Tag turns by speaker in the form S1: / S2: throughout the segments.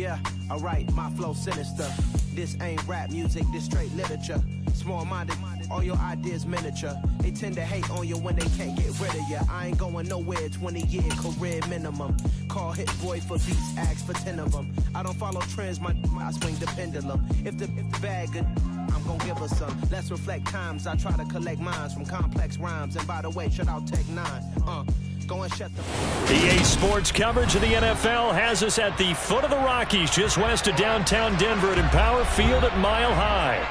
S1: Yeah, alright, my flow sinister. This ain't rap music, this straight literature. Small-minded, all your ideas miniature. They tend to hate on you when they can't get rid of you. I ain't going nowhere, 20-year career minimum. Call Hit Boy for beats, ask for 10 of them. I don't follow trends, I swing the pendulum. If the bag good, I'm gonna give her some. Let's reflect times, I try to collect minds from complex rhymes. And by the way, shout out Tech 9. Go and shut the...
S2: EA Sports coverage of the NFL has us at the foot of the Rockies, just west of downtown Denver at Empower Field at Mile High.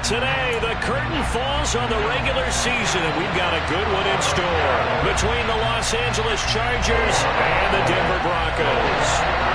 S2: Today, the curtain falls on the regular season, and we've got a good one in store between the Los Angeles Chargers and the Denver Broncos.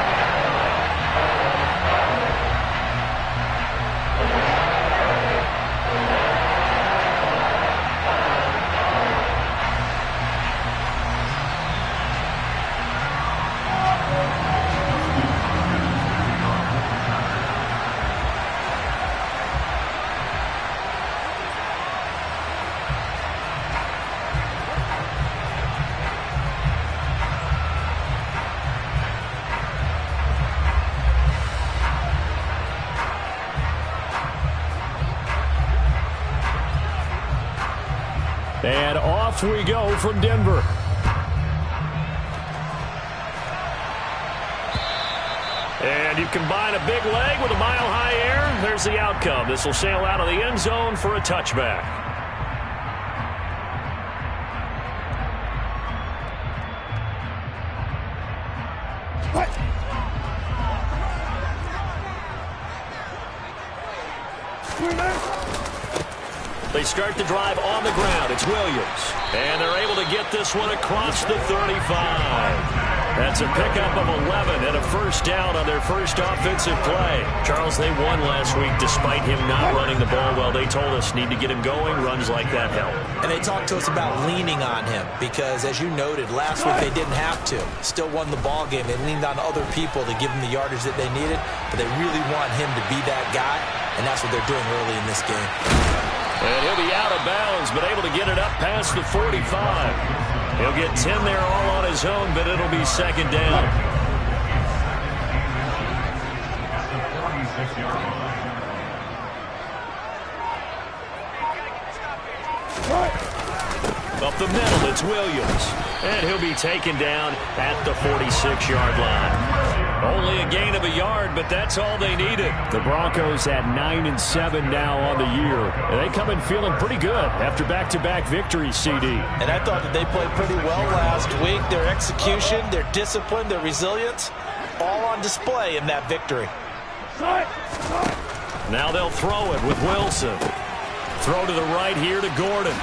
S2: And off we go from Denver. And you combine a big leg with a mile-high air. There's the outcome. This will sail out of the end zone for a touchback. They start the drive on the ground. It's Williams. And they're able to get this one across the 35. That's a pickup of 11 and a first down on their first offensive play. Charles, they won last week despite him not running the ball well. They told us need to get him going. Runs like that help.
S3: And they talked to us about leaning on him because, as you noted, last week they didn't have to. Still won the ball game. They leaned on other people to give them the yardage that they needed, but they really want him to be that guy, and that's what they're doing early in this game.
S2: And he'll be out of bounds, but able to get it up past the 45. He'll get 10 there all on his own, but it'll be second down. Up the middle, it's Williams. And he'll be taken down at the 46-yard line. Only a gain of a yard, but that's all they needed. The Broncos at 9-7 now on the year. And they come in feeling pretty good after back-to-back victories, CD.
S3: And I thought that they played pretty well last week. Their execution, their discipline, their resilience, all on display in that victory.
S2: Now they'll throw it with Wilson. Throw to the right here to Gordon.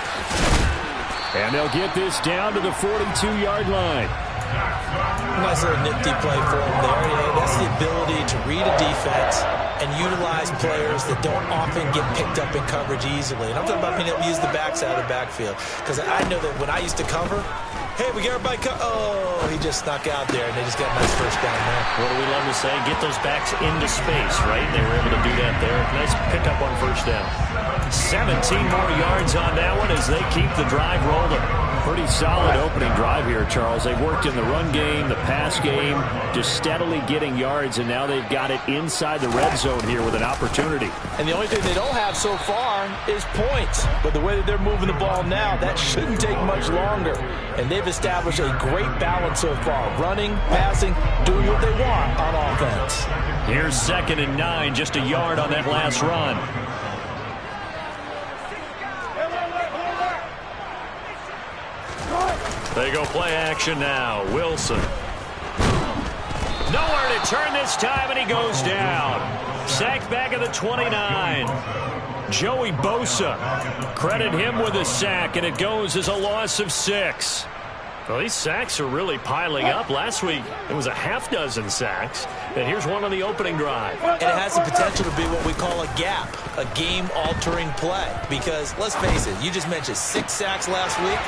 S2: And they'll get this down to the 42-yard line.
S3: Nice little nifty play for him there. Yeah, that's the ability to read a defense and utilize players that don't often get picked up in coverage easily. And I'm talking about being able to use the backside of the backfield. Because I know that when I used to cover, hey, we get everybody oh, he just snuck out there, and they just got a nice first down there.
S2: What do we love to say? Get those backs into space, right? They were able to do that there. Nice pickup on first down. 17 more yards on that one as they keep the drive rolling. Pretty solid opening drive here, Charles. They worked in the run game, the pass game, just steadily getting yards, and now they've got it inside the red zone here with an opportunity.
S3: And the only thing they don't have so far is points. But the way that they're moving the ball now, that shouldn't take much longer. And they've established a great balance so far. Running, passing, doing what they want on offense.
S2: Here's 2nd and 9, just a yard on that last run. They go play action now. Wilson. Nowhere to turn this time, and he goes down. Sacked back at the 29. Joey Bosa. Credit him with a sack, and it goes as a loss of 6. Well, these sacks are really piling up. Last week, it was a half-dozen sacks. And here's one on the opening drive.
S3: And it has the potential to be what we call a gap, a game-altering play. Because, let's face it, you just mentioned 6 sacks last week.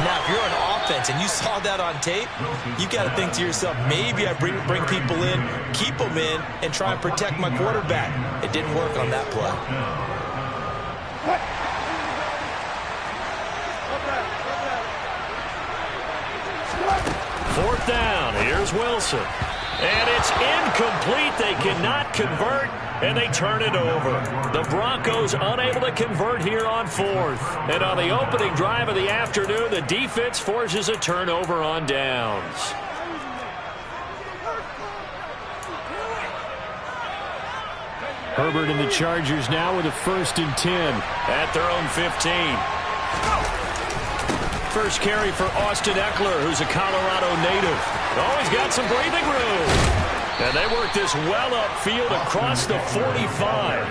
S3: Now, if you're on offense and you saw that on tape, you got to think to yourself, maybe I bring people in, keep them in, and try and protect my quarterback. It didn't work on that play.
S2: Fourth down. Here's Wilson. And it's incomplete. They cannot convert, and they turn it over. The Broncos unable to convert here on fourth. And on the opening drive of the afternoon, the defense forces a turnover on downs. Herbert and the Chargers now with a 1st and 10 at their own 15. First carry for Austin Eckler, who's a Colorado native. Oh, he's got some breathing room. And they work this well upfield across the 45.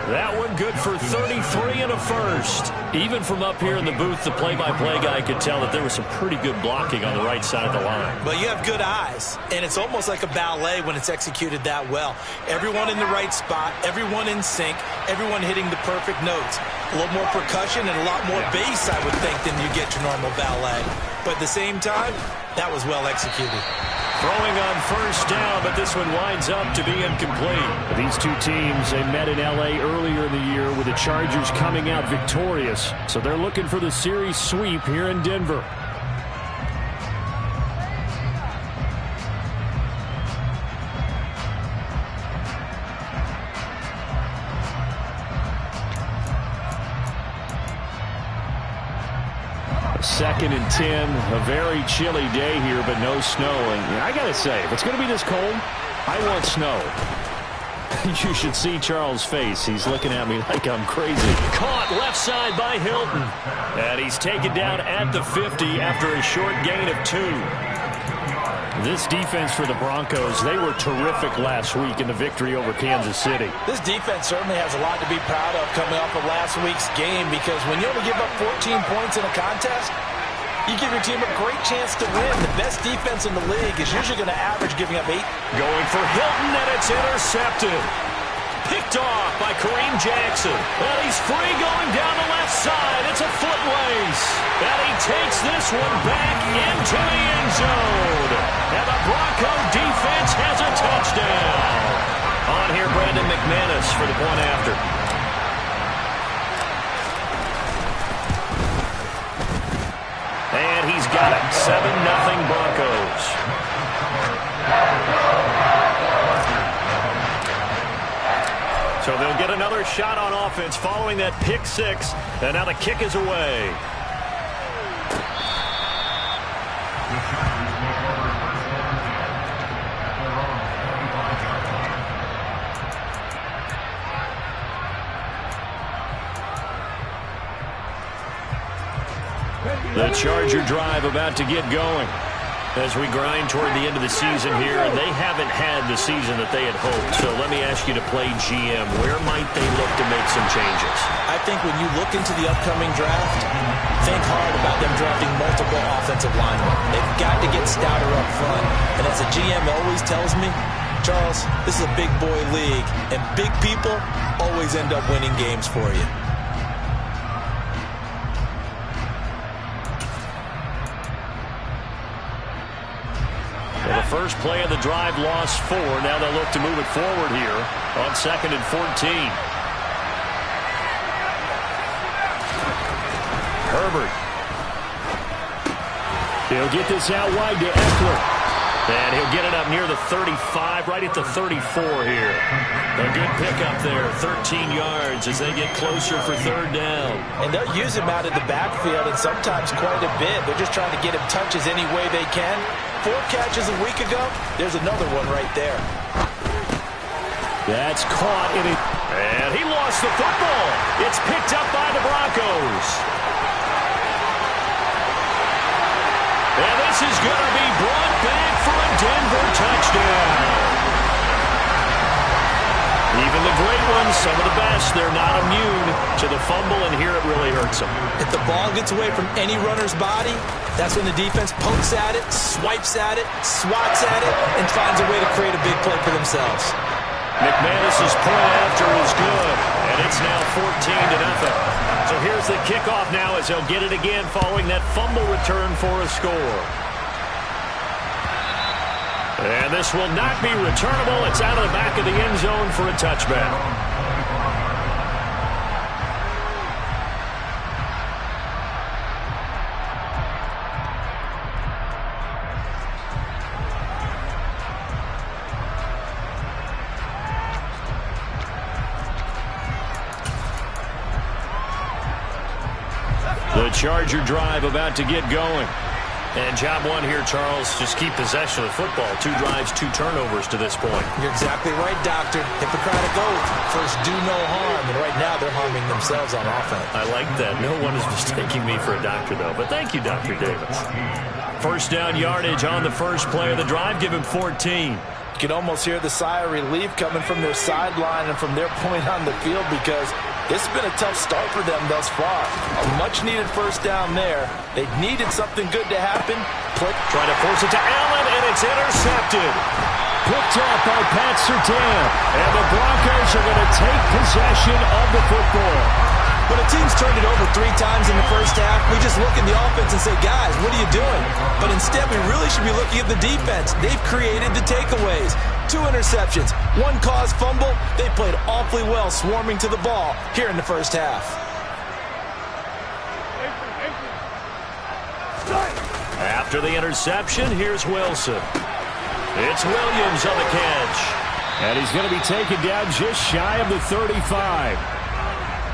S2: That one good for 33 and a first. Even from up here in the booth, the play-by-play guy could tell that there was some pretty good blocking on the right side of the line.
S3: But you have good eyes, and it's almost like a ballet when it's executed that well. Everyone in the right spot, everyone in sync, everyone hitting the perfect notes. A little more percussion and a lot more bass, I would think, than you get your normal ballet. But at the same time, that was well executed.
S2: Throwing on 1st down, but this one winds up to be incomplete. These two teams, they met in L.A. earlier in the year with the Chargers coming out victorious. So they're looking for the series sweep here in Denver. Second and 10, a very chilly day here, but no snow. And I got to say, if it's going to be this cold, I want snow. You should see Charles' face. He's looking at me like I'm crazy. Caught left side by Hilton. And he's taken down at the 50 after a short gain of 2. This defense for the Broncos, they were terrific last week in the victory over Kansas City.
S3: This defense certainly has a lot to be proud of coming off of last week's game, because when you only give up 14 points in a contest, you give your team a great chance to win. The best defense in the league is usually going to average giving up 8.
S2: Going for Hilton, and it's intercepted. Picked off by Kareem Jackson. And he's free going down the left side. It's a foot race. And he takes this one back into the end zone. And the Bronco defense has a touchdown. On here, Brandon McManus for the point after. And he's got it. 7-0 Broncos. So they'll get another shot on offense following that pick 6. And now the kick is away. The Charger drive about to get going as we grind toward the end of the season here, and they haven't had the season that they had hoped. So let me ask you to play GM. Where might they look to make some changes?
S3: I think when you look into the upcoming draft, think hard about them drafting multiple offensive linemen. They've got to get stouter up front. And as a GM always tells me, Charles, this is a big boy league, and big people always end up winning games for you.
S2: Well, the first play of the drive lost 4. Now they'll look to move it forward here on 2nd and 14. Herbert. He'll get this out wide to Eckler. And he'll get it up near the 35, right at the 34 here. A good pickup there, 13 yards as they get closer for 3rd down.
S3: And they'll use him out of the backfield, and sometimes quite a bit. They're just trying to get him touches any way they can. 4 catches a week ago. There's another one right there.
S2: That's caught in it. And he lost the football. It's picked up by the Broncos. And this is going to be brought back for a Denver touchdown. Even the great ones, some of the best, they're not immune to the fumble, and here it really hurts them.
S3: If the ball gets away from any runner's body, that's when the defense pokes at it, swipes at it, swats at it, and finds a way to create a big play for themselves.
S2: McManus's point after is good, and it's now 14-0. So here's the kickoff now as they'll get it again following that fumble return for a score. And this will not be returnable. It's out of the back of the end zone for a touchback. Charger drive about to get going. And job one here, Charles, just keep possession of the football. 2 drives, 2 turnovers to this point.
S3: You're exactly right, Doctor. Hippocratic oath. First, do no harm. And right now, they're harming themselves on offense.
S2: I like that. No one is mistaking me for a doctor, though. But thank you, Dr. Davis. First down yardage on the first play of the drive. Give him 14.
S4: You can almost hear the sigh of relief coming from their sideline and from their point on the field because it's been a tough start for them thus far. A much-needed first down there. They needed something good to happen.
S2: Trying to force it to Allen, and it's intercepted.
S5: Picked up by Pat Surtain. And the Broncos are going to take possession of the football.
S3: When a team's turned it over 3 times in the first half, we just look at the offense and say, guys, what are you doing? But instead, we really should be looking at the defense. They've created the takeaways. 2 interceptions, 1 caused fumble. They played awfully well swarming to the ball here in the first half.
S2: After the interception, here's Wilson. It's Williams on the catch.
S5: And he's going to be taken down just shy of the 35.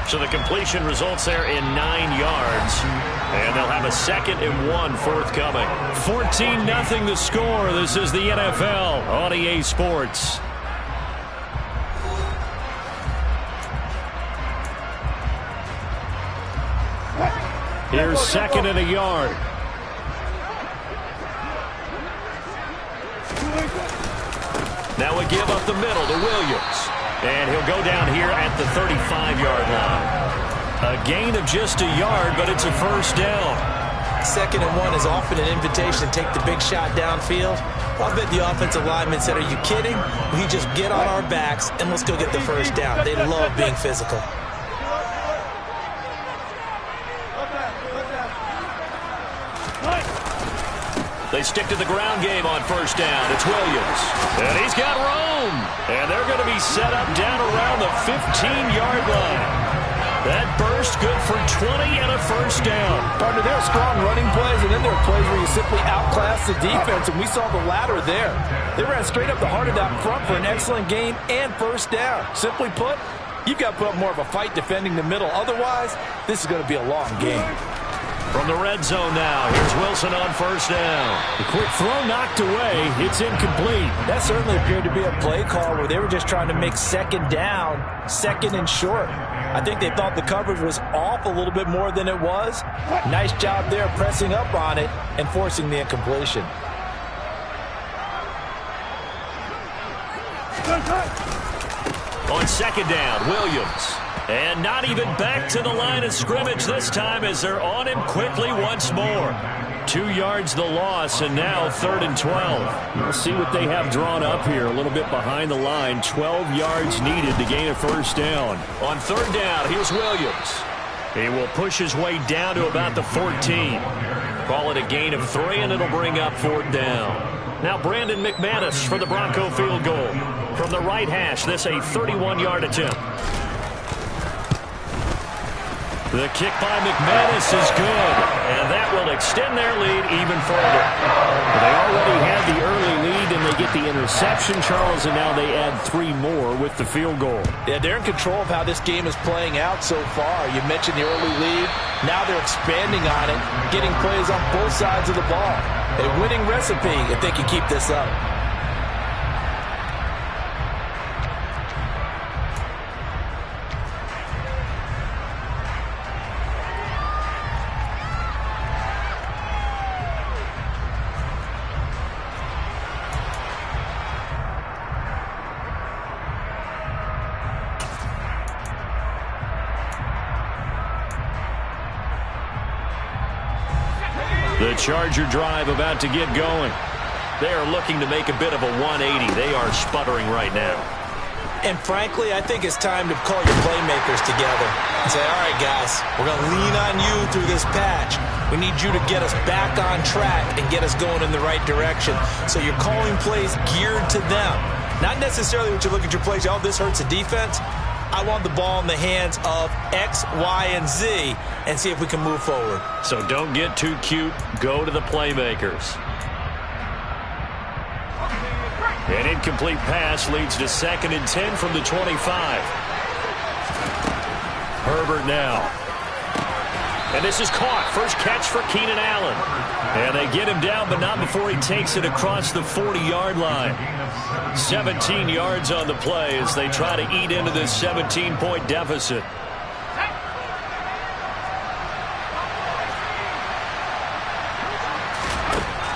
S2: So the completion results there in 9 yards. And they'll have a 2nd and 1 forthcoming.
S5: 14-0 the score. This is the NFL on EA Sports. Here's 2nd and a yard.
S2: Now we give up the middle to Williams. And he'll go down here at the 35-yard line. A gain of just a yard, but it's a first down.
S3: 2nd and 1 is often an invitation to take the big shot downfield. I bet the offensive lineman said, are you kidding? We just get on our backs and let's go get the first down. They love being physical.
S2: They stick to the ground game on first down. It's Williams. And he's got room. And they're going to be set up down around the 15-yard line. That burst good for 20 and a first down.
S4: Partner, there are strong running plays, and then there are plays where you simply outclass the defense, and we saw the latter there. They ran straight up the heart of that front for an excellent gain and first down. Simply put, you've got to put up more of a fight defending the middle. Otherwise, this is going to be a long game.
S2: From the red zone now, here's Wilson on first down.
S5: The quick throw knocked away. It's incomplete.
S4: That certainly appeared to be a play call where they were just trying to make 2nd down, 2nd and short. I think they thought the coverage was off a little bit more than it was. Nice job there pressing up on it and forcing the incompletion.
S2: On 2nd down, Williams. And not even back to the line of scrimmage this time as they're on him quickly once more.
S5: 2 yards the loss, and now 3rd and 12. We'll see what they have drawn up here. A little bit behind the line. 12 yards needed to gain a first down.
S2: On 3rd down, here's Williams. He will push his way down to about the 14. Call it a gain of 3, and it'll bring up 4th down. Now Brandon McManus for the Bronco field goal. From the right hash, this a 31-yard attempt.
S5: The kick by McManus is good,
S2: and that will extend their lead even further.
S5: They already had the early lead, and they get the interception, Charles, and now they add 3 more with the field goal.
S4: Yeah, they're in control of how this game is playing out so far. You mentioned the early lead. Now they're expanding on it, getting plays on both sides of the ball. A winning recipe if they can keep this up.
S2: The Charger drive about to get going. They are looking to make a bit of a 180. They are sputtering right now.
S3: And frankly, I think it's time to call your playmakers together and say, all right, guys, we're going to lean on you through this patch. We need you to get us back on track and get us going in the right direction. So you're calling plays geared to them. Not necessarily what you look at your plays, oh, this hurts the defense. I want the ball in the hands of X, Y, and Z and see if we can move forward.
S2: So don't get too cute. Go to the playmakers. An incomplete pass leads to 2nd and 10 from the 25. Herbert now. And this is caught. First catch for Keenan Allen. And they get him down, but not before he takes it across the 40-yard line. 17 yards on the play as they try to eat into this 17-point deficit.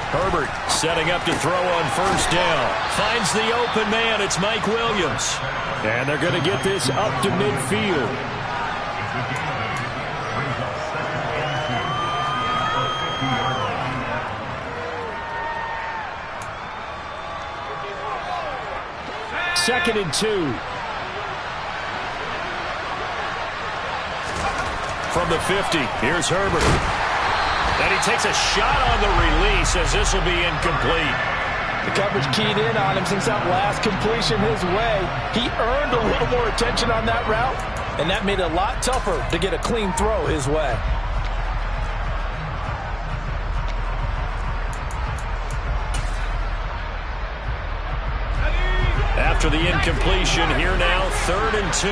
S2: Herbert setting up to throw on first down. Finds the open man. It's Mike Williams. And they're going to get this up to midfield. Second and 2. From the 50, here's Herbert. And he takes a shot on the release as this will be incomplete.
S4: The coverage keyed in on him since that last completion his way. He earned a little more attention on that route, and that made it a lot tougher to get a clean throw his way.
S2: After the incompletion, here now, 3rd and 2.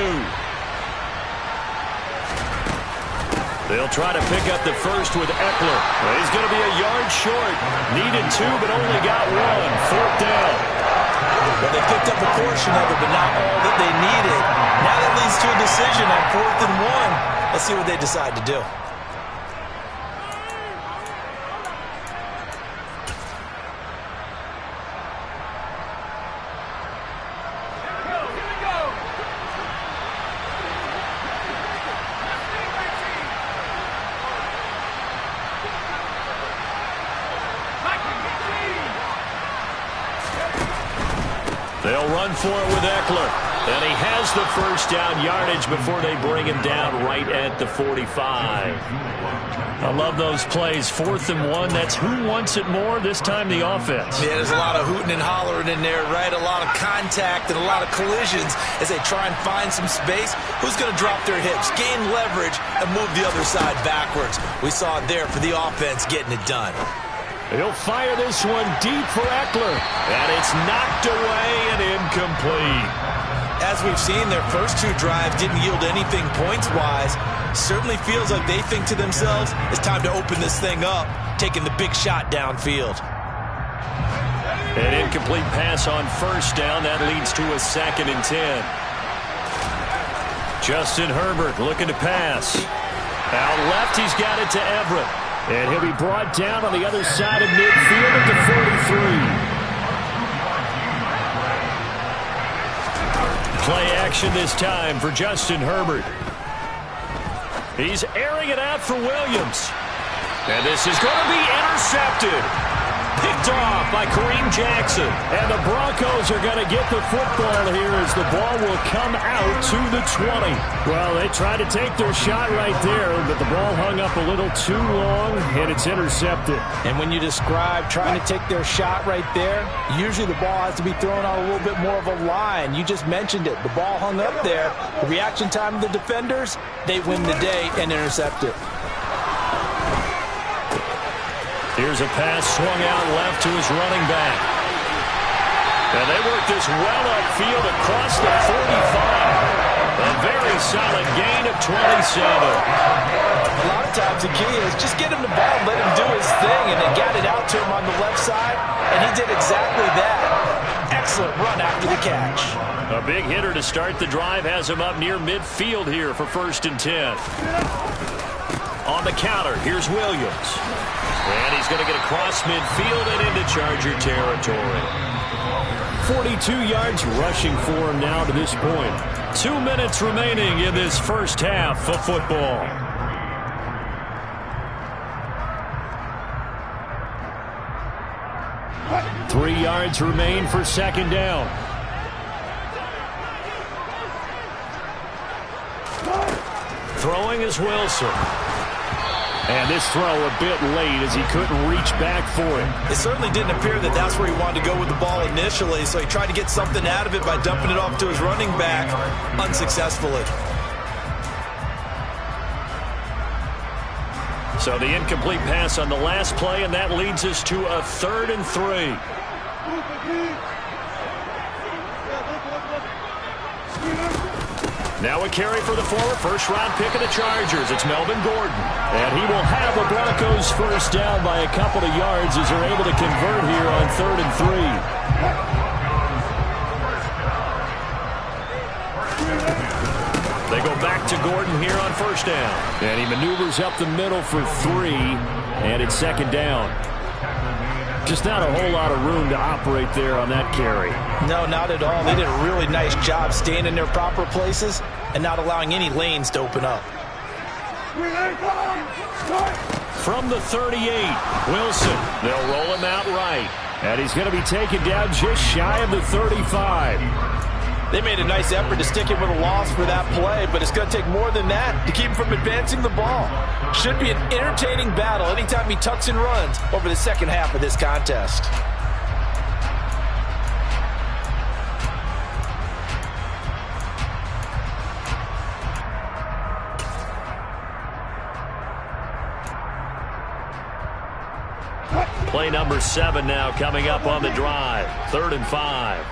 S2: They'll try to pick up the first with Eckler. He's going to be a yard short. Needed 2, but only got 1. 4th down.
S3: Well, they picked up a portion of it, but not all that they needed. Now that leads to a decision on 4th and 1. Let's see what they decide to do.
S2: They'll run for it with Eckler. And he has the first down yardage before they bring him down right at the 45. I love those plays. 4th and 1. That's who wants it more, this time the offense.
S3: Yeah, there's a lot of hooting and hollering in there, right? A lot of contact and a lot of collisions as they try and find some space. Who's going to drop their hips, gain leverage, and move the other side backwards? We saw it there for the offense getting it done.
S2: He'll fire this one deep for Eckler. And it's knocked away and incomplete.
S3: As we've seen, their first 2 drives didn't yield anything points-wise. Certainly feels like they think to themselves, it's time to open this thing up, taking the big shot downfield.
S2: An incomplete pass on first down. That leads to a 2nd and 10. Justin Herbert looking to pass. Out left, he's got it to Everett. And he'll be brought down on the other side of midfield at the 43. Play action this time for Justin Herbert. He's airing it out for Williams. And this is going to be intercepted. Picked off by Kareem Jackson. And the Broncos are going to get the football here as the ball will come out to the 20. Well, they tried to take their shot right there, but the ball hung up a little too long, and it's intercepted.
S4: And when you describe trying to take their shot right there, usually the ball has to be thrown on a little bit more of a line. You just mentioned it. The ball hung up there. The reaction time of the defenders, they win the day and intercept it.
S2: Here's a pass swung out left to his running back. And they work this well upfield across the 45. A very solid gain of 27.
S4: A lot of times the key is just get him the ball, let him do his thing, and they got it out to him on the left side, and he did exactly that. Excellent run after the catch.
S2: A big hitter to start the drive has him up near midfield here for 1st and 10. On the counter, here's Williams. And he's going to get across midfield and into Charger territory. 42 yards rushing for him now to this point. 2 minutes remaining in this first half of football. Three yards remain for 2nd down. Throwing is Wilson. And this throw a bit late as he couldn't reach back for it.
S3: It certainly didn't appear that that's where he wanted to go with the ball initially, so he tried to get something out of it by dumping it off to his running back unsuccessfully.
S2: So the incomplete pass on the last play, and that leads us to a 3rd and 3. Now a carry for the former first-round pick of the Chargers. It's Melvin Gordon. And he will have the Broncos first down by a couple of yards as they're able to convert here on 3rd and 3. They go back to Gordon here on first down. And he maneuvers up the middle for 3, and it's 2nd down. Just not a whole lot of room to operate there on that carry.
S3: No, not at all. They did a really nice job staying in their proper places and not allowing any lanes to open up.
S2: From the 38, Wilson. They'll roll him out right. And he's going to be taken down just shy of the 35.
S3: They made a nice effort to stick him with a loss for that play, but it's going to take more than that to keep him from advancing the ball. Should be an entertaining battle anytime he tucks and runs over the second half of this contest.
S2: Play number 7 now coming up on the drive. 3rd and 5.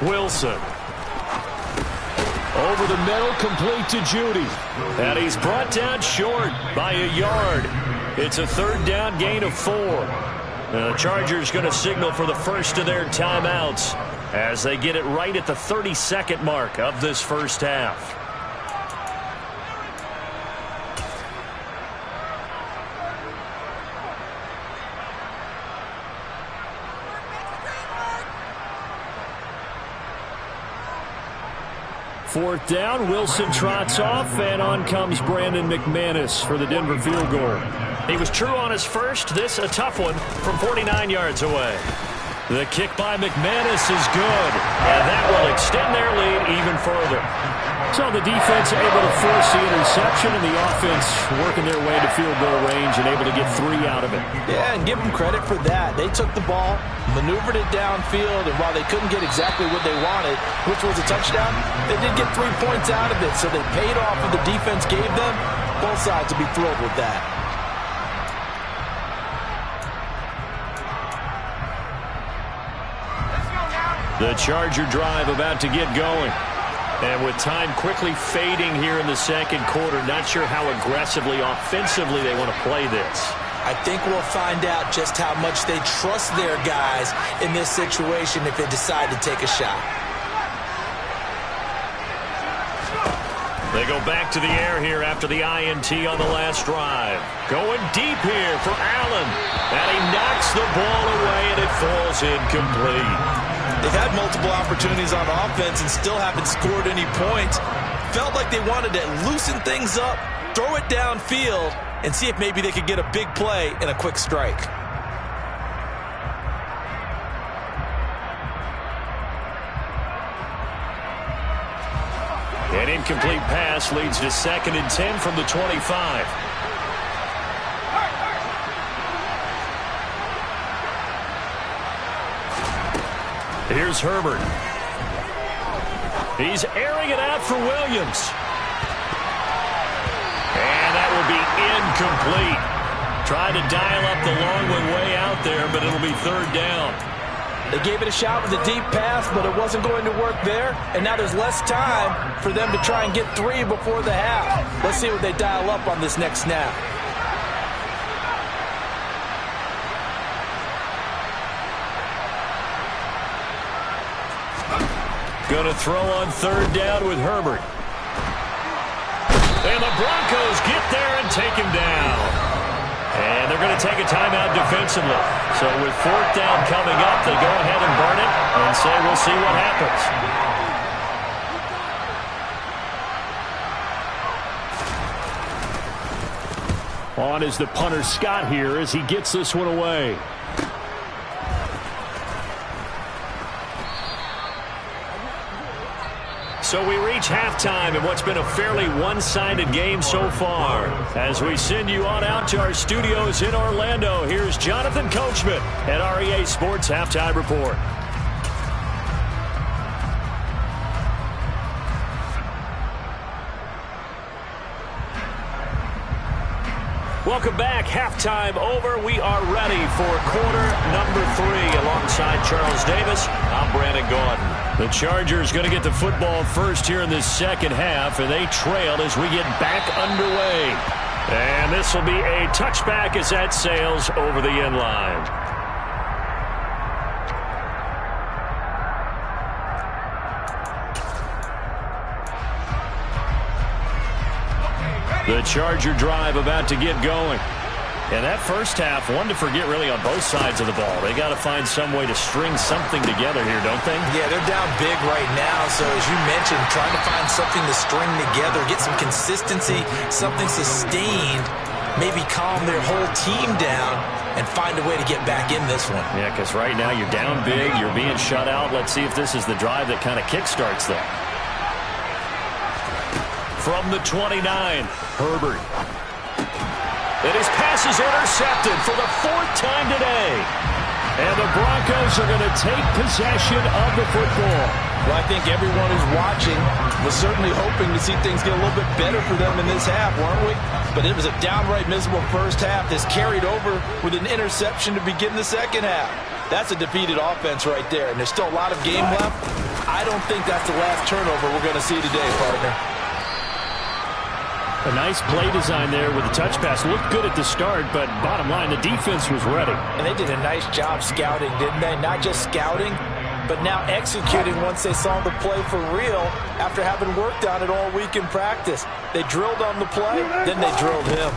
S2: Wilson. Over the middle, complete to Judy. And he's brought down short by a yard. It's a 3rd down gain of 4. The Chargers going to signal for the first of their timeouts as they get it right at the 32nd mark of this first half. Fourth down, Wilson trots off, and on comes Brandon McManus for the Denver field goal. He was true on his first. This a tough one from 49 yards away. The kick by McManus is good, and that will extend their lead even further. So the defense able to force the interception, and the offense working their way to field goal range and able to get 3 out of it.
S3: Yeah, and give them credit for that. They took the ball, maneuvered it downfield, and while they couldn't get exactly what they wanted, which was a touchdown, they did get 3 points out of it, so they paid off what the defense gave them. Both sides would be thrilled with that.
S2: The Charger drive about to get going. And with time quickly fading here in the second quarter, not sure how aggressively, offensively they want to play this.
S3: I think we'll find out just how much they trust their guys in this situation if they decide to take a shot.
S2: They go back to the air here after the INT on the last drive. Going deep here for Allen. And he knocks the ball away, and it falls incomplete.
S3: They've had multiple opportunities on offense and still haven't scored any points. Felt like they wanted to loosen things up, throw it downfield, and see if maybe they could get a big play and a quick strike.
S2: An incomplete pass leads to 2nd and 10 from the 25. Here's Herbert. He's airing it out for Williams. And that will be incomplete. Tried to dial up the long one way out there, but it'll be 3rd down.
S3: They gave it a shot with a deep pass, but it wasn't going to work there. And now there's less time for them to try and get 3 before the half. Let's see what they dial up on this next snap.
S2: Going to throw on 3rd down with Herbert. And the Broncos get there and take him down. And they're going to take a timeout defensively. So with 4th down coming up, they go ahead and burn it and say we'll see what happens. On is the punter Scott here as he gets this one away. So we reach halftime in what's been a fairly one-sided game so far. As we send you on out to our studios in Orlando, here's Jonathan Coachman at REA Sports Halftime Report. Welcome back. Halftime over. We are ready for quarter number 3. Alongside Charles Davis, I'm Brandon Gaudin. The Chargers going to get the football first here in this second half, and they trail as we get back underway. And this will be a touchback as that sails over the end line. The Charger drive about to get going. And that first half, one to forget really on both sides of the ball. They got to find some way to string something together here, don't they?
S3: Yeah, they're down big right now. So as you mentioned, trying to find something to string together, get some consistency, something sustained, maybe calm their whole team down and find a way to get back in this one.
S2: Yeah, because right now you're down big, you're being shut out. Let's see if this is the drive that kind of kickstarts them. From the 29, Herbert. And his pass is intercepted for the 4th time today. And the Broncos are going to take possession of the football.
S4: Well, I think everyone who's watching was certainly hoping to see things get a little bit better for them in this half, weren't we? But it was a downright miserable first half that's carried over with an interception to begin the second half. That's a defeated offense right there, and there's still a lot of game left. I don't think that's the last turnover we're going to see today, partner.
S2: A nice play design there with the touch pass. Looked good at the start, but bottom line, the defense was ready.
S3: And they did a nice job scouting, didn't they? Not just scouting, but now executing once they saw the play for real after having worked on it all week in practice. They drilled on the play, then they drilled him.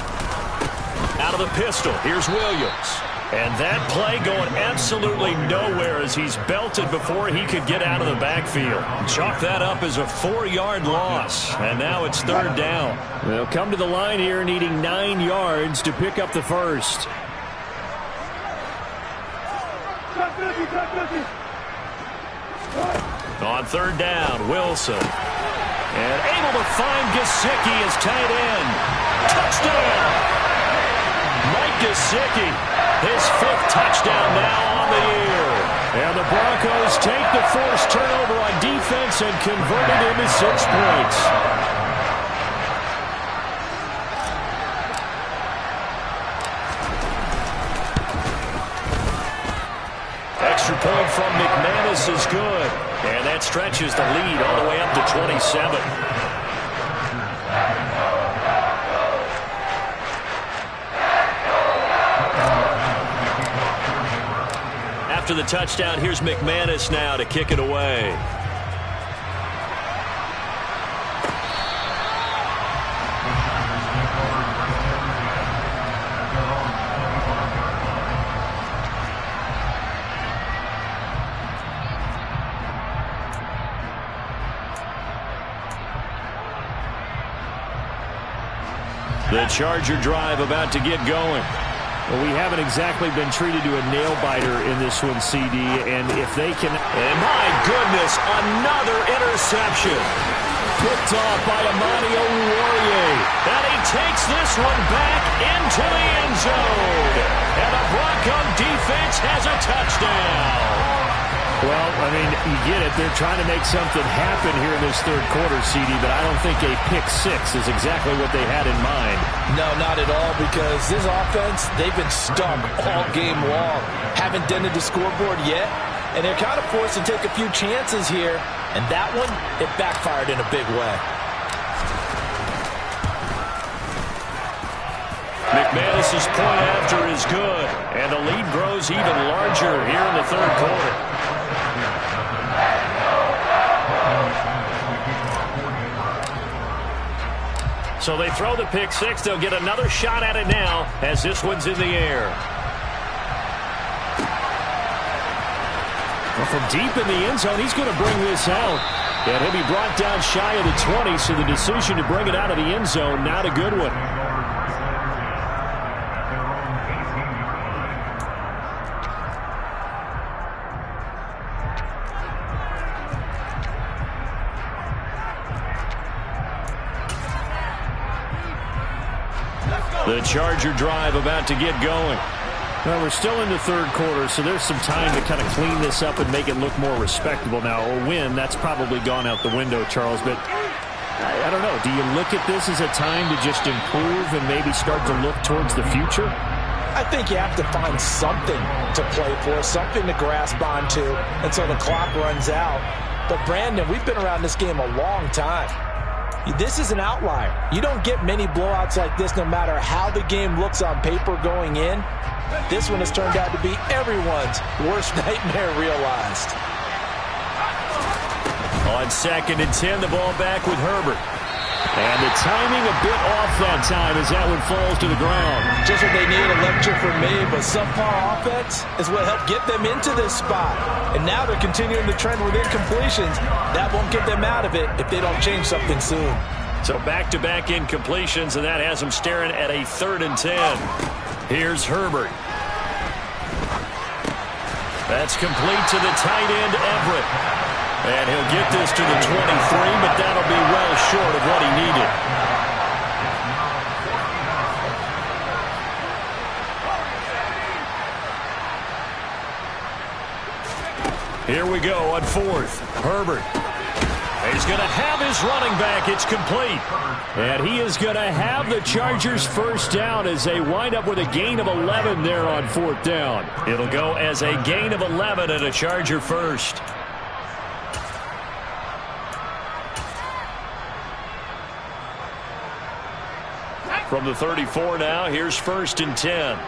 S2: Out of the pistol, here's Williams. And that play going absolutely nowhere as he's belted before he could get out of the backfield. Chalk that up as a 4-yard loss. And now it's 3rd down. They'll come to the line here needing 9 yards to pick up the first. On 3rd down, Wilson. And able to find Gesicki as tight end. Touchdown! Mike Gesicki, his 5th touchdown now on the year. And the Broncos take the forced turnover on defense and convert it into 6 points. Extra point from McManus is good. And that stretches the lead all the way up to 27. After the touchdown, here's McManus now to kick it away. The Charger drive about to get going. Well, we haven't exactly been treated to a nail-biter in this one, CD, and if they can... And my goodness, another interception. Picked off by Amani Oruwariye. And he takes this one back into the end zone. And the Bronco defense has a touchdown. Well, I mean, you get it. They're trying to make something happen here in this 3rd quarter, CD, but I don't think a pick 6 is exactly what they had in mind.
S4: No, not at all, because this offense, they've been stuck all game long. Haven't dented the scoreboard yet, and they're kind of forced to take a few chances here, and that one, it backfired in a big way.
S2: McManus's point after is good, and the lead grows even larger here in the 3rd quarter. So they throw the pick 6. They'll get another shot at it now as this one's in the air. Well, from deep in the end zone, he's going to bring this out. And he'll be brought down shy of the 20, so the decision to bring it out of the end zone, not a good one. The Charger drive about to get going. Well, we're still in the 3rd quarter, so there's some time to kind of clean this up and make it look more respectable. Now, a win, that's probably gone out the window, Charles, but
S5: I don't know. Do you look at this as a time to just improve and maybe start to look towards the future?
S3: I think you have to find something to play for, something to grasp onto until the clock runs out. But, Brandon, we've been around this game a long time. This is an outlier. You don't get many blowouts like this no matter how the game looks on paper going in. This one has turned out to be everyone's worst nightmare realized.
S5: On 2nd and 10, the ball back with Herbert. And the timing a bit off that time as that one falls to the ground.
S3: Just what they need, a lecture from me, but subpar offense is what helped get them into this spot. And now they're continuing the trend with incompletions. That won't get them out of it if they don't change something soon.
S5: So back-to-back incompletions, and that has them staring at a 3rd and 10. Here's Herbert. That's complete to the tight end, Everett. And he'll get this to the 23, but that'll be well short of what he needed. Here we go on 4th. Herbert. He's going to have his running back. It's complete. And he is going to have the Chargers first down as they wind up with a gain of 11 there on 4th down. It'll go as a gain of 11 and a Charger first. From the 34 now, here's 1st and 10.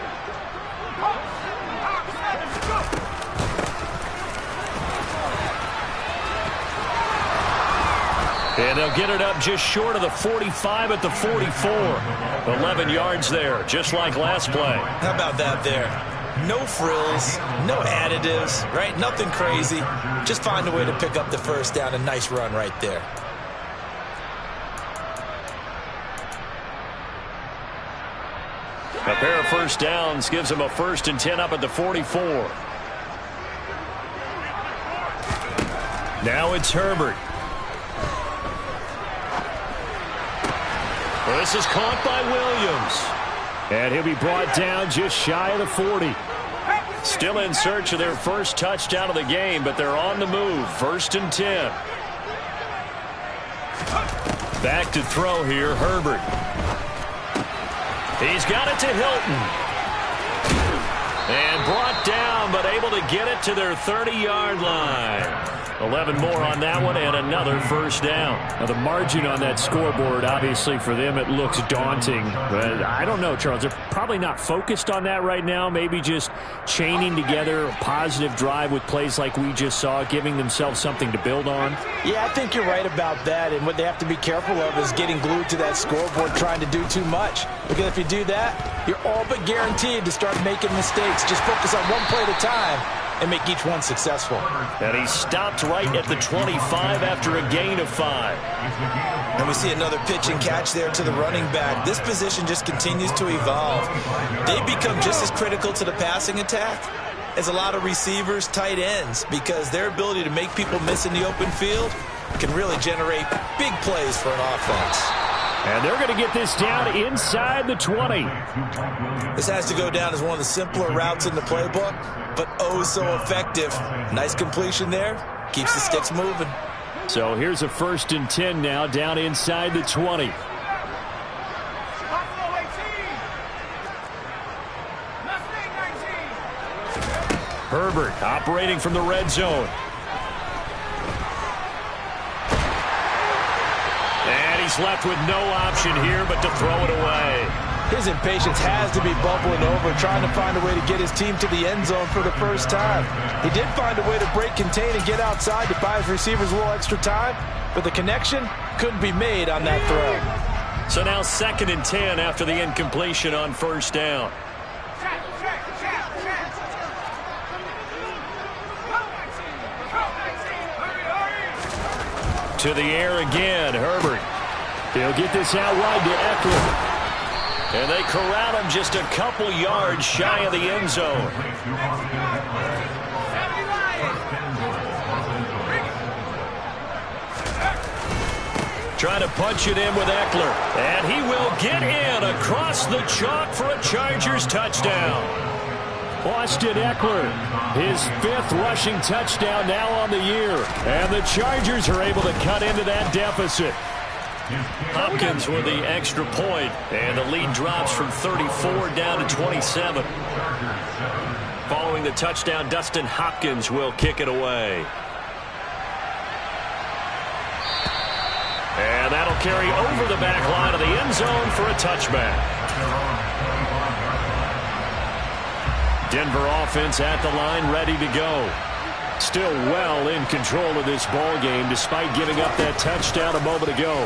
S5: And they'll get it up just short of the 45 at the 44. 11 yards there, just like last play.
S3: How about that there? No frills, no additives, right? Nothing crazy. Just find a way to pick up the first down. A nice run right there.
S5: A pair of first downs gives them a 1st and 10 up at the 44. Now it's Herbert. Well, this is caught by Williams. And he'll be brought down just shy of the 40. Still in search of their first touchdown of the game, but they're on the move. 1st and 10. Back to throw here, Herbert. He's got it to Hilton. And brought down, but able to get it to their 30-yard line. 11 more on that one and another first down. Now the margin on that scoreboard, obviously for them it looks daunting. But I don't know, Charles. They're probably not focused on that right now. Maybe just chaining together a positive drive with plays like we just saw, giving themselves something to build on.
S3: Yeah, I think you're right about that. And what they have to be careful of is getting glued to that scoreboard trying to do too much. Because if you do that, you're all but guaranteed to start making mistakes. Just focus on one play at a time and make each one successful.
S5: And he stopped right at the 25 after a gain of 5.
S3: And we see another pitch and catch there to the running back. This position just continues to evolve. They become just as critical to the passing attack as a lot of receivers, tight ends, because their ability to make people miss in the open field can really generate big plays for an offense.
S5: And they're going to get this down inside the 20.
S3: This has to go down as one of the simpler routes in the playbook, but oh so effective. Nice completion there. Keeps the sticks moving.
S5: So here's a 1st and 10 now down inside the 20. Herbert operating from the red zone. And he's left with no option here but to throw it away.
S3: His impatience has to be bubbling over, trying to find a way to get his team to the end zone for the first time. He did find a way to break, contain, and get outside to buy his receivers a little extra time, but the connection couldn't be made on that throw.
S5: So now 2nd and 10 after the incompletion on 1st down. To the air again, Herbert. He'll get this out wide to Eckler. And they corral him just a couple yards shy of the end zone. Trying to punch it in with Eckler. And he will get in across the chalk for a Chargers touchdown. Austin Eckler, his 5th rushing touchdown now on the year. And the Chargers are able to cut into that deficit. Hopkins with the extra point, and the lead drops from 34 down to 27. Following the touchdown, Dustin Hopkins will kick it away. And that'll carry over the back line of the end zone for a touchback. Denver offense at the line, ready to go. Still well in control of this ball game despite giving up that touchdown a moment ago.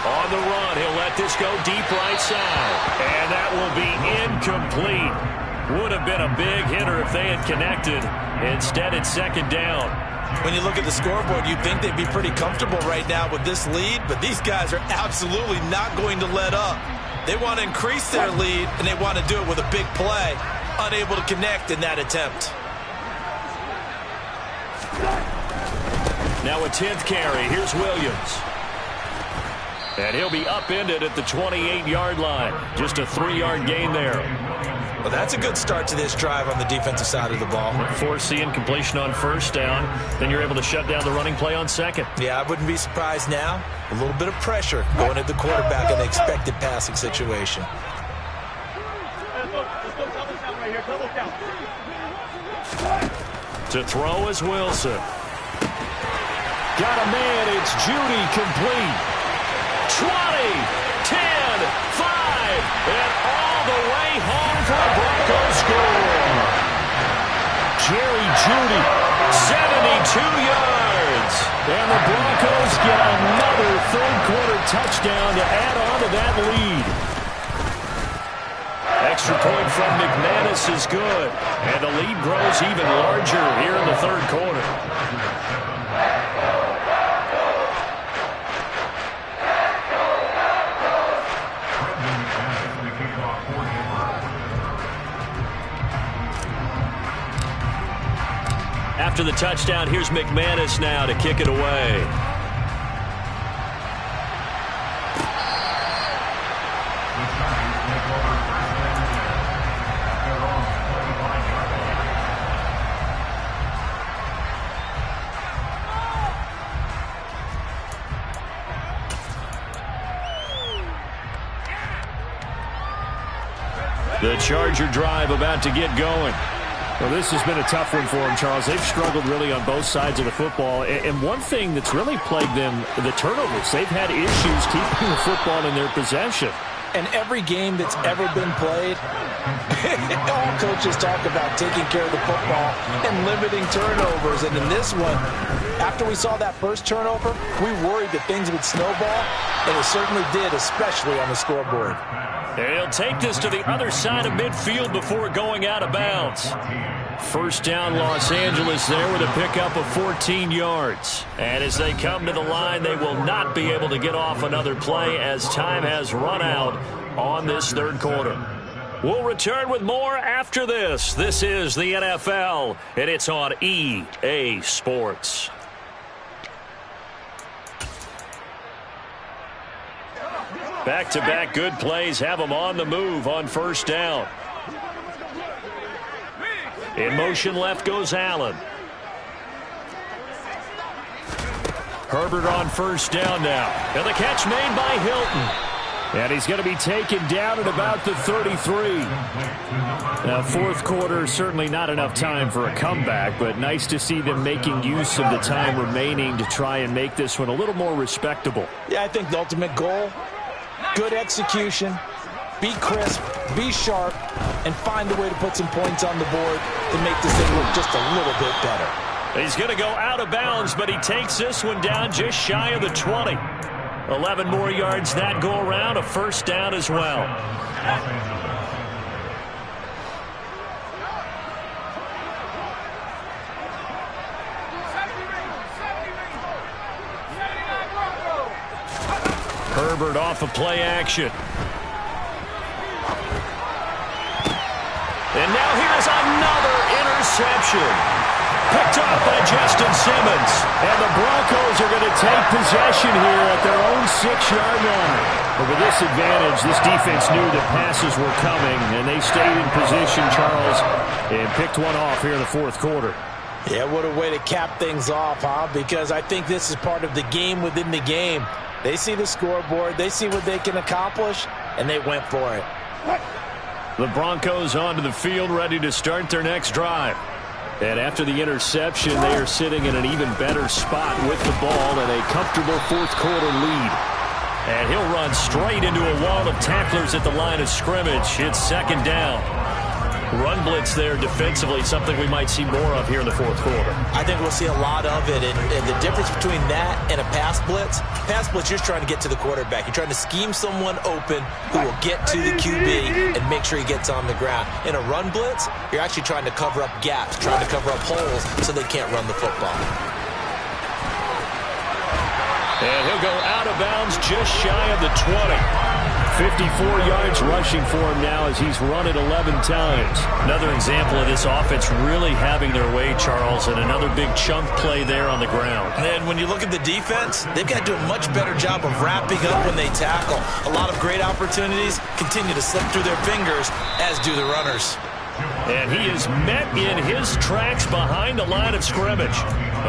S5: On the run, he'll let this go deep right side. And that will be incomplete. Would have been a big hitter if they had connected. Instead, it's second down.
S3: When you look at the scoreboard, you'd think they'd be pretty comfortable right now with this lead, but these guys are absolutely not going to let up. They want to increase their lead, and they want to do it with a big play. Unable to connect in that attempt.
S5: Now a 10th carry. Here's Williams. And he'll be upended at the 28-yard line. Just a 3-yard gain there.
S3: Well, that's a good start to this drive on the defensive side of the ball.
S5: Force the incompletion on first down. Then you're able to shut down the running play on second.
S3: Yeah, I wouldn't be surprised now. A little bit of pressure going at the quarterback in the expected passing situation.
S5: To throw is Wilson. Got a man. It's Judy complete. 20, 10, 5, and all the way home for a Broncos score. Jerry Judy, 72 yards. And the Broncos get another third-quarter touchdown to add on to that lead. Extra point from McManus is good. And the lead grows even larger here in the third quarter. After the touchdown, here's McManus now to kick it away. The Charger drive about to get going.
S2: Well, this has been a tough one for them, Charles. They've struggled really on both sides of the football. And one thing that's really plagued them, the turnovers. They've had issues keeping the football in their possession.
S3: And every game that's ever been played, all coaches talk about taking care of the football and limiting turnovers. And in this one, after we saw that first turnover, we worried that things would snowball, and it certainly did, especially on the scoreboard.
S5: And he'll take this to the other side of midfield before going out of bounds. First down, Los Angeles there with a pickup of 14 yards. And as they come to the line, they will not be able to get off another play as time has run out on this third quarter. We'll return with more after this. This is the NFL, and it's on EA Sports. Back-to-back good plays have them on the move on first down. In motion left goes Allen. Herbert on first down now. And the catch made by Hilton. And he's going to be taken down at about the 33. Now, fourth quarter, certainly not enough time for a comeback, but nice to see them making use of the time remaining to try and make this one a little more respectable.
S3: Yeah, I think the ultimate goal, good execution, be crisp, be sharp, and find a way to put some points on the board to make this thing look just a little bit better.
S5: He's going to go out of bounds, but he takes this one down just shy of the 20. 11 more yards that go around, a first down as well. Herbert off of play action. And now here's another interception. Picked off by Justin Simmons. And the Broncos are going to take possession here at their own 6-yard line. But with this advantage, this defense knew that passes were coming, and they stayed in position, Charles, and picked one off here in the fourth quarter.
S3: Yeah, what a way to cap things off, huh? Because I think this is part of the game within the game. They see the scoreboard, they see what they can accomplish, and they went for it.
S5: The Broncos onto the field, ready to start their next drive. And after the interception, they are sitting in an even better spot with the ball and a comfortable fourth-quarter lead. And he'll run straight into a wall of tacklers at the line of scrimmage. It's second down. Run blitz there defensively, something we might see more of here in the fourth quarter.
S3: I think we'll see a lot of it, and the difference between that and a pass blitz, you're trying to get to the quarterback. You're trying to scheme someone open who will get to the QB and make sure he gets on the ground. In a run blitz, you're actually trying to cover up gaps, trying to cover up holes so they can't run the football.
S5: And he'll go out of bounds just shy of the 20. 54 yards rushing for him now as he's run it 11 times. Another example of this offense really having their way, Charles, and another big chunk play there on the ground.
S3: And when you look at the defense, they've got to do a much better job of wrapping up when they tackle. A lot of great opportunities continue to slip through their fingers, as do the runners.
S5: And he is met in his tracks behind the line of scrimmage.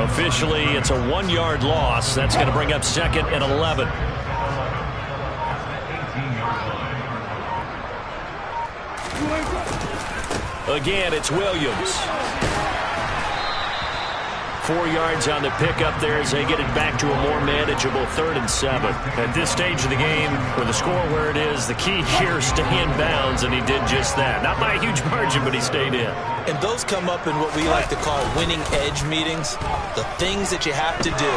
S5: Officially, it's a 1-yard loss. That's going to bring up second and 11. Again, it's Williams. 4 yards on the pickup there as they get it back to a more manageable 3rd and 7. At this stage of the game, with the score where it is, the key here is stay in bounds, and he did just that. Not by a huge margin, but he stayed in.
S3: And those come up in what we like to call winning edge meetings. The things that you have to do,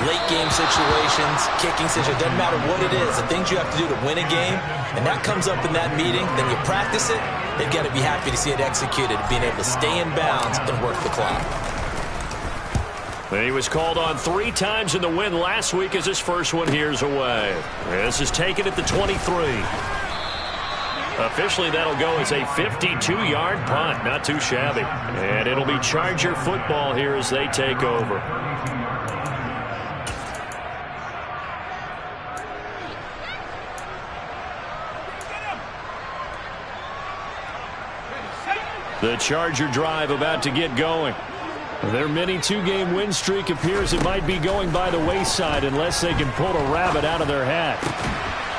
S3: late game situations, kicking situations, doesn't matter what it is, the things you have to do to win a game, and that comes up in that meeting, then you practice it, they've got to be happy to see it executed, being able to stay in bounds and work the clock.
S5: He was called on 3 times in the win last week as his first one here's away. This is taken at the 23. Officially, that'll go as a 52-yard punt. Not too shabby. And it'll be Charger football here as they take over. The Charger drive about to get going. Their mini 2-game win streak appears it might be going by the wayside unless they can pull a rabbit out of their hat.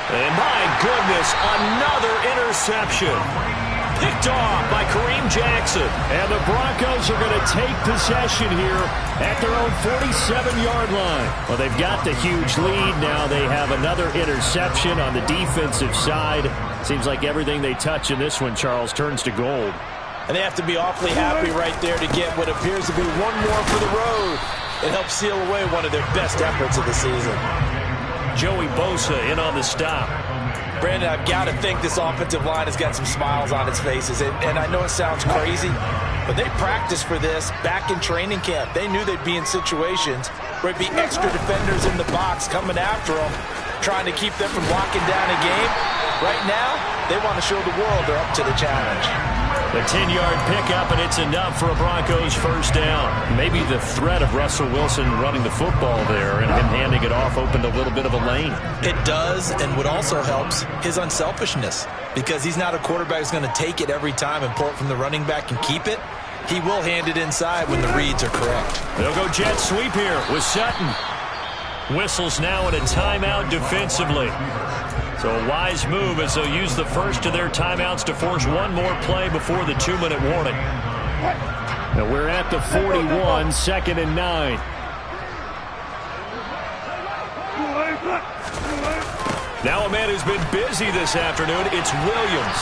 S5: And my goodness, another interception. Picked off by Kareem Jackson. And the Broncos are going to take possession here at their own 47-yard line. Well, they've got the huge lead. Now they have another interception on the defensive side. Seems like everything they touch in this one, Charles, turns to gold.
S3: And they have to be awfully happy right there to get what appears to be one more for the road. It helps seal away one of their best efforts of the season.
S5: Joey Bosa in on the stop.
S3: Brandon, I've got to think this offensive line has got some smiles on its faces. And I know it sounds crazy, but they practiced for this back in training camp. They knew they'd be in situations where it'd be extra defenders in the box coming after them, trying to keep them from locking down a game. Right now, they want to show the world they're up to the challenge.
S5: A 10-yard pickup, and it's enough for a Broncos first down. Maybe the threat of Russell Wilson running the football there and him handing it off opened a little bit of a lane.
S3: It does, and what also helps, his unselfishness. Because he's not a quarterback who's going to take it every time and pull it from the running back and keep it. He will hand it inside when the reads are correct.
S5: They'll go jet sweep here with Sutton. Whistles now in a timeout defensively. So a wise move as they'll use the first of their timeouts to force one more play before the 2-minute warning. Now we're at the 41, 2nd and 9. Now a man who's been busy this afternoon, it's Williams.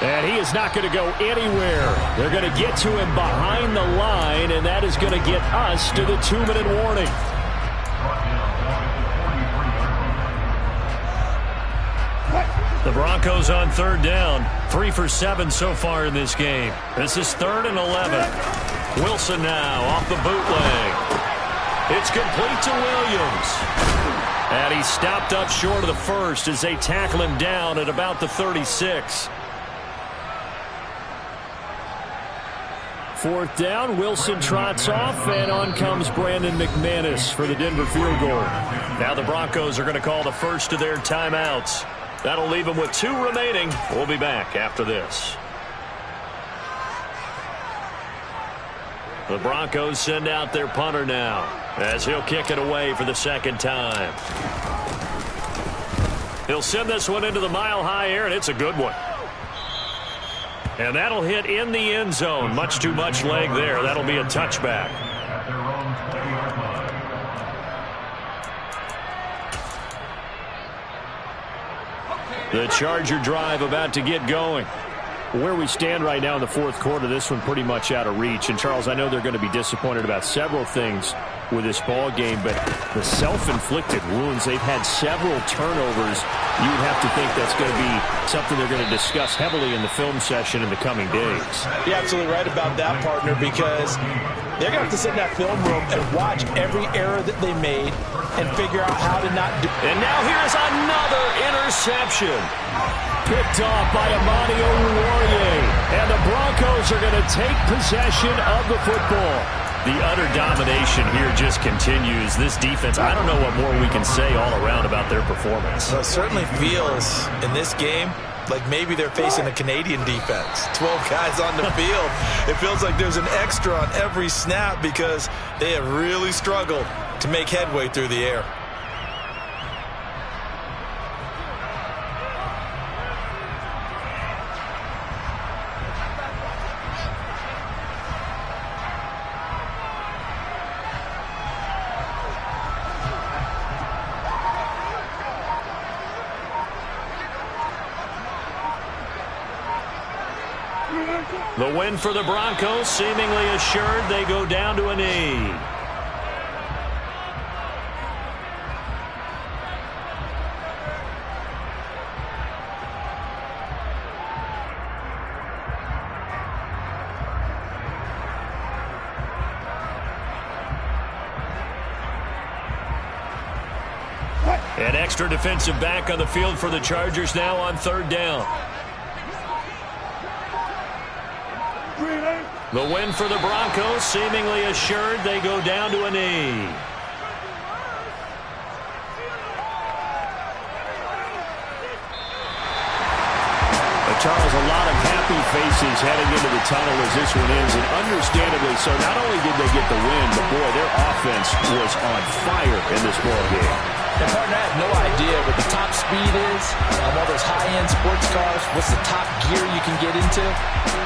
S5: And he is not going to go anywhere. They're going to get to him behind the line, and that is going to get us to the 2-minute warning. The Broncos on 3rd down. 3 for 7 so far in this game. This is 3rd and 11. Wilson now off the bootleg. It's complete to Williams. And he stopped up short of the first as they tackle him down at about the 36. 4th down, Wilson trots off, and on comes Brandon McManus for the Denver field goal. Now the Broncos are going to call the first of their timeouts. That'll leave them with 2 remaining. We'll be back after this. The Broncos send out their punter now as he'll kick it away for the second time. He'll send this one into the mile-high air, and it's a good one. And that'll hit in the end zone. Much too much leg there. That'll be a touchback. The Charger drive about to get going. Where we stand right now in the fourth quarter, this one pretty much out of reach. And, Charles, I know they're going to be disappointed about several things with this ball game, but the self-inflicted wounds, they've had several turnovers. You would have to think that's going to be something they're going to discuss heavily in the film session in the coming days.
S3: You're absolutely right about that, partner, because they're going to have to sit in that film room and watch every error that they made and figure out how to not do.
S5: And now here's another interception. Picked off by Amani Oruwariye. And the Broncos are going to take possession of the football. The utter domination here just continues. This defense, I don't know what more we can say all around about their performance.
S3: Well, it certainly feels in this game like maybe they're facing a Canadian defense. 12 guys on the field. It feels like there's an extra on every snap because they have really struggled to make headway through the air.
S5: The win for the Broncos, seemingly assured. They go down to a knee. An extra defensive back on the field for the Chargers now on third down. The win for the Broncos, seemingly assured. They go down to a knee. Charles, a lot of happy faces heading into the tunnel as this one ends, and understandably so. Not only did they get the win, but boy, their offense was on fire in this ball game.
S3: And partner, I have no idea what the top speed is on all those high-end sports cars. What's the top gear you can get into?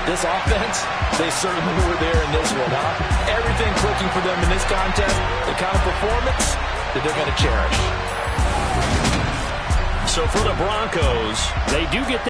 S3: This offense, they certainly were there in this one, huh? Everything clicking for them in this contest, the kind of performance that they're going to cherish.
S5: So for the Broncos, they do get